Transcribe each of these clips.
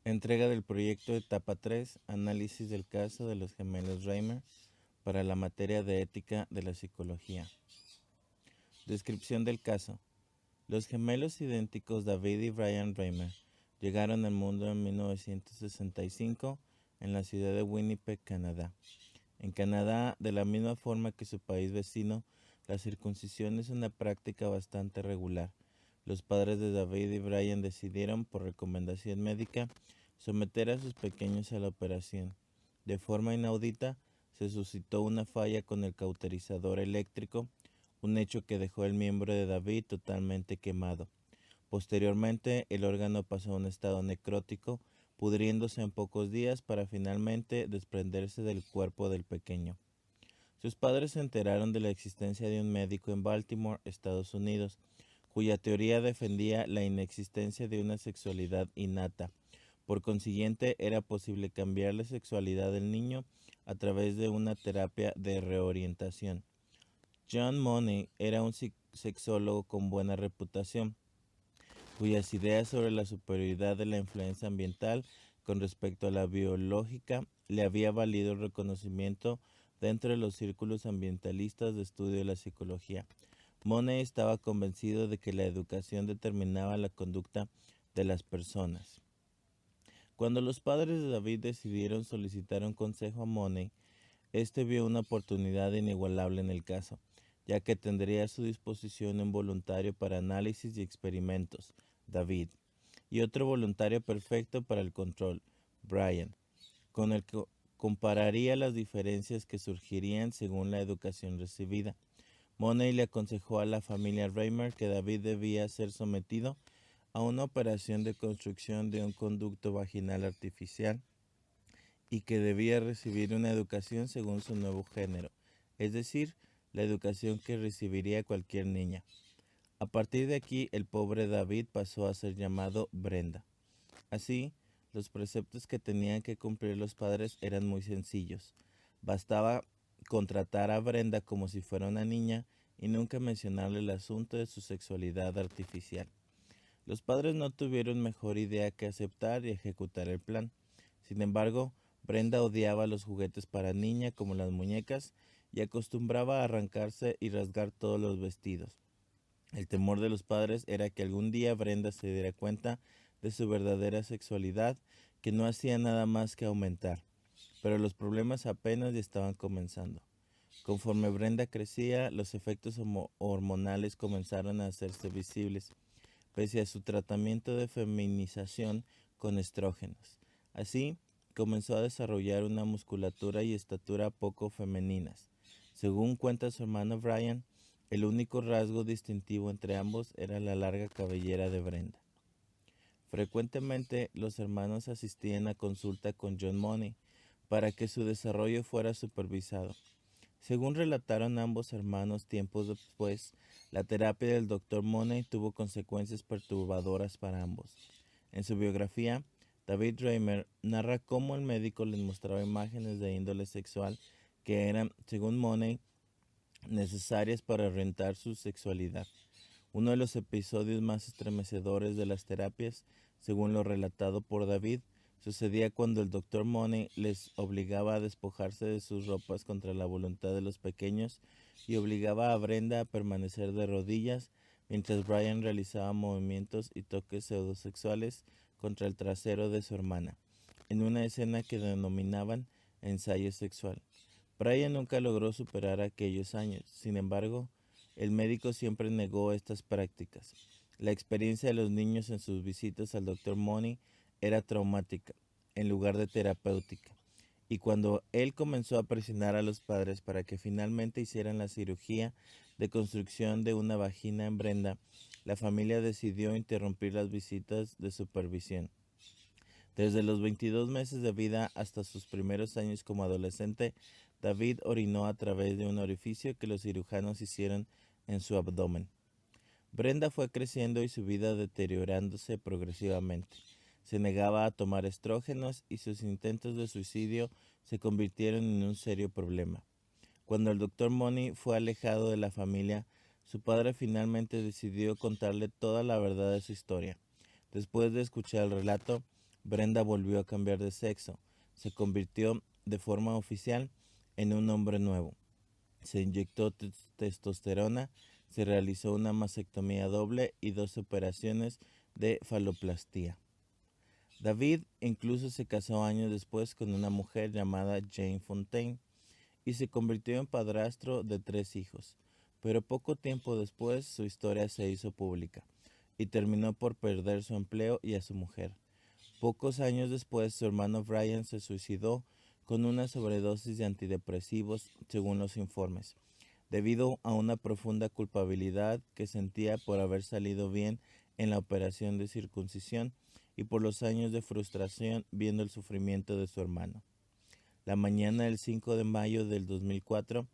Entrega del proyecto Etapa 3, análisis del caso de los gemelos Reimer para la materia de ética de la psicología. Descripción del caso. Los gemelos idénticos David y Brian Reimer llegaron al mundo en 1965 en la ciudad de Winnipeg, Canadá. En Canadá, de la misma forma que su país vecino, la circuncisión es una práctica bastante regular. Los padres de David y Brian decidieron, por recomendación médica, someter a sus pequeños a la operación. De forma inaudita, se suscitó una falla con el cauterizador eléctrico, un hecho que dejó el miembro de David totalmente quemado. Posteriormente, el órgano pasó a un estado necrótico, pudriéndose en pocos días para finalmente desprenderse del cuerpo del pequeño. Sus padres se enteraron de la existencia de un médico en Baltimore, Estados Unidos, cuya teoría defendía la inexistencia de una sexualidad innata. Por consiguiente, era posible cambiar la sexualidad del niño a través de una terapia de reorientación. John Money era un sexólogo con buena reputación, cuyas ideas sobre la superioridad de la influencia ambiental con respecto a la biológica le había valido el reconocimiento dentro de los círculos ambientalistas de estudio de la psicología. Money estaba convencido de que la educación determinaba la conducta de las personas. Cuando los padres de David decidieron solicitar un consejo a Money, este vio una oportunidad inigualable en el caso, ya que tendría a su disposición un voluntario para análisis y experimentos, David, y otro voluntario perfecto para el control, Brian, con el que compararía las diferencias que surgirían según la educación recibida. Money le aconsejó a la familia Reimer que David debía ser sometido a una operación de construcción de un conducto vaginal artificial y que debía recibir una educación según su nuevo género, es decir, la educación que recibiría cualquier niña. A partir de aquí, el pobre David pasó a ser llamado Brenda. Así, los preceptos que tenían que cumplir los padres eran muy sencillos. Bastaba contratar a Brenda como si fuera una niña y nunca mencionarle el asunto de su sexualidad artificial. Los padres no tuvieron mejor idea que aceptar y ejecutar el plan. Sin embargo, Brenda odiaba los juguetes para niña como las muñecas y acostumbraba a arrancarse y rasgar todos los vestidos. El temor de los padres era que algún día Brenda se diera cuenta de su verdadera sexualidad, que no hacía nada más que aumentar. Pero los problemas apenas estaban comenzando. Conforme Brenda crecía, los efectos hormonales comenzaron a hacerse visibles, pese a su tratamiento de feminización con estrógenos. Así, comenzó a desarrollar una musculatura y estatura poco femeninas. Según cuenta su hermano Brian, el único rasgo distintivo entre ambos era la larga cabellera de Brenda. Frecuentemente los hermanos asistían a consulta con John Money para que su desarrollo fuera supervisado. Según relataron ambos hermanos tiempos después, la terapia del Dr. Money tuvo consecuencias perturbadoras para ambos. En su biografía, David Reimer narra cómo el médico les mostraba imágenes de índole sexual que eran, según Money, necesarias para orientar su sexualidad. Uno de los episodios más estremecedores de las terapias, según lo relatado por David, sucedía cuando el Dr. Money les obligaba a despojarse de sus ropas contra la voluntad de los pequeños y obligaba a Brenda a permanecer de rodillas mientras Brian realizaba movimientos y toques pseudosexuales contra el trasero de su hermana, en una escena que denominaban ensayo sexual. Brian nunca logró superar aquellos años, sin embargo, el médico siempre negó estas prácticas. La experiencia de los niños en sus visitas al Dr. Money era traumática, en lugar de terapéutica. Y cuando él comenzó a presionar a los padres para que finalmente hicieran la cirugía de construcción de una vagina en Brenda, la familia decidió interrumpir las visitas de supervisión. Desde los 22 meses de vida hasta sus primeros años como adolescente, David orinó a través de un orificio que los cirujanos hicieron en su abdomen. Brenda fue creciendo y su vida deteriorándose progresivamente. Se negaba a tomar estrógenos y sus intentos de suicidio se convirtieron en un serio problema. Cuando el Dr. Money fue alejado de la familia, su padre finalmente decidió contarle toda la verdad de su historia. Después de escuchar el relato, Brenda volvió a cambiar de sexo. Se convirtió de forma oficial en un hombre nuevo. Se inyectó testosterona, se realizó una mastectomía doble y 2 operaciones de faloplastía. David incluso se casó años después con una mujer llamada Jane Fontaine y se convirtió en padrastro de 3 hijos. Pero poco tiempo después su historia se hizo pública y terminó por perder su empleo y a su mujer. Pocos años después su hermano Brian se suicidó con una sobredosis de antidepresivos, según los informes, debido a una profunda culpabilidad que sentía por haber salido bien en la operación de circuncisión y por los años de frustración viendo el sufrimiento de su hermano. La mañana del 5 de mayo del 2004,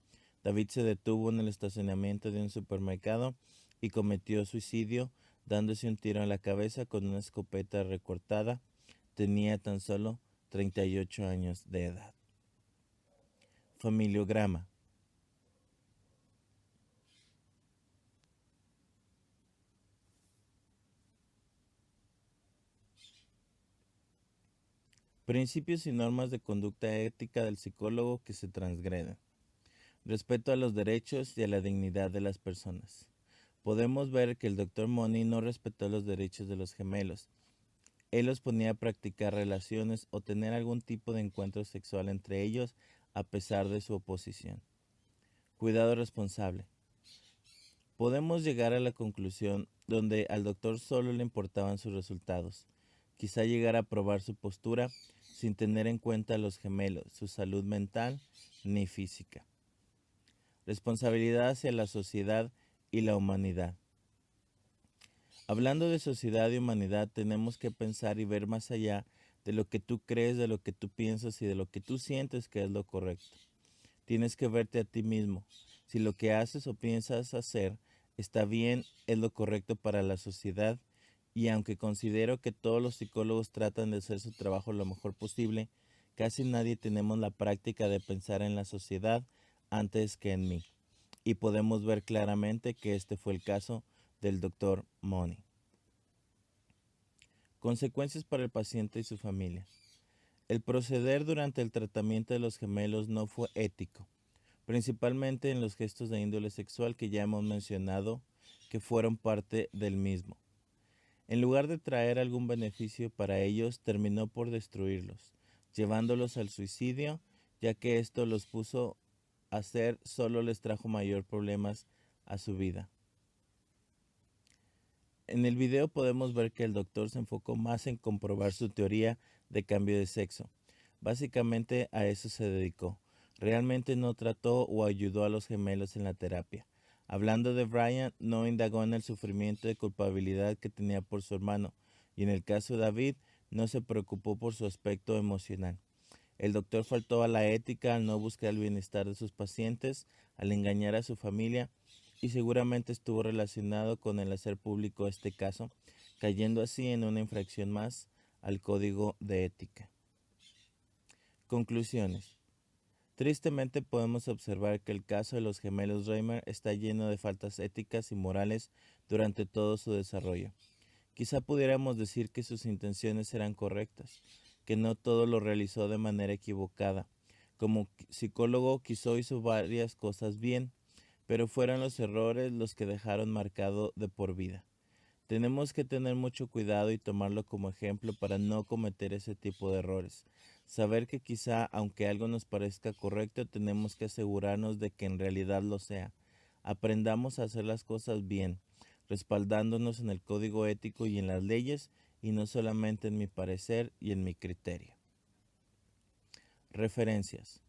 David se detuvo en el estacionamiento de un supermercado y cometió suicidio dándose un tiro en la cabeza con una escopeta recortada. Tenía tan solo 38 años de edad. Familiograma. Principios y normas de conducta ética del psicólogo que se transgreden. Respeto a los derechos y a la dignidad de las personas. Podemos ver que el Dr. Money no respetó los derechos de los gemelos. Él los ponía a practicar relaciones o tener algún tipo de encuentro sexual entre ellos a pesar de su oposición. Cuidado responsable. Podemos llegar a la conclusión donde al doctor solo le importaban sus resultados. Quizá llegar a probar su postura sin tener en cuenta a los gemelos, su salud mental ni física. Responsabilidad hacia la sociedad y la humanidad. Hablando de sociedad y humanidad, tenemos que pensar y ver más allá de lo que tú crees, de lo que tú piensas y de lo que tú sientes que es lo correcto. Tienes que verte a ti mismo. Si lo que haces o piensas hacer está bien, es lo correcto para la sociedad, y aunque considero que todos los psicólogos tratan de hacer su trabajo lo mejor posible, casi nadie tenemos la práctica de pensar en la sociedad antes que en mí. Y podemos ver claramente que este fue el caso del Dr. Money. Consecuencias para el paciente y su familia. El proceder durante el tratamiento de los gemelos no fue ético, principalmente en los gestos de índole sexual que ya hemos mencionado que fueron parte del mismo. En lugar de traer algún beneficio para ellos, terminó por destruirlos, llevándolos al suicidio, ya que esto los puso a hacer solo les trajo mayor problemas a su vida. En el video podemos ver que el doctor se enfocó más en comprobar su teoría de cambio de sexo. Básicamente a eso se dedicó. Realmente no trató o ayudó a los gemelos en la terapia. Hablando de Brian, no indagó en el sufrimiento de culpabilidad que tenía por su hermano, y en el caso de David, no se preocupó por su aspecto emocional. El doctor faltó a la ética al no buscar el bienestar de sus pacientes, al engañar a su familia, y seguramente estuvo relacionado con el hacer público este caso, cayendo así en una infracción más al código de ética. Conclusiones. Tristemente podemos observar que el caso de los gemelos Reimer está lleno de faltas éticas y morales durante todo su desarrollo. Quizá pudiéramos decir que sus intenciones eran correctas, que no todo lo realizó de manera equivocada. Como psicólogo quizá hizo varias cosas bien, pero fueron los errores los que dejaron marcado de por vida. Tenemos que tener mucho cuidado y tomarlo como ejemplo para no cometer ese tipo de errores. Saber que quizá, aunque algo nos parezca correcto, tenemos que asegurarnos de que en realidad lo sea. Aprendamos a hacer las cosas bien, respaldándonos en el código ético y en las leyes, y no solamente en mi parecer y en mi criterio. Referencias.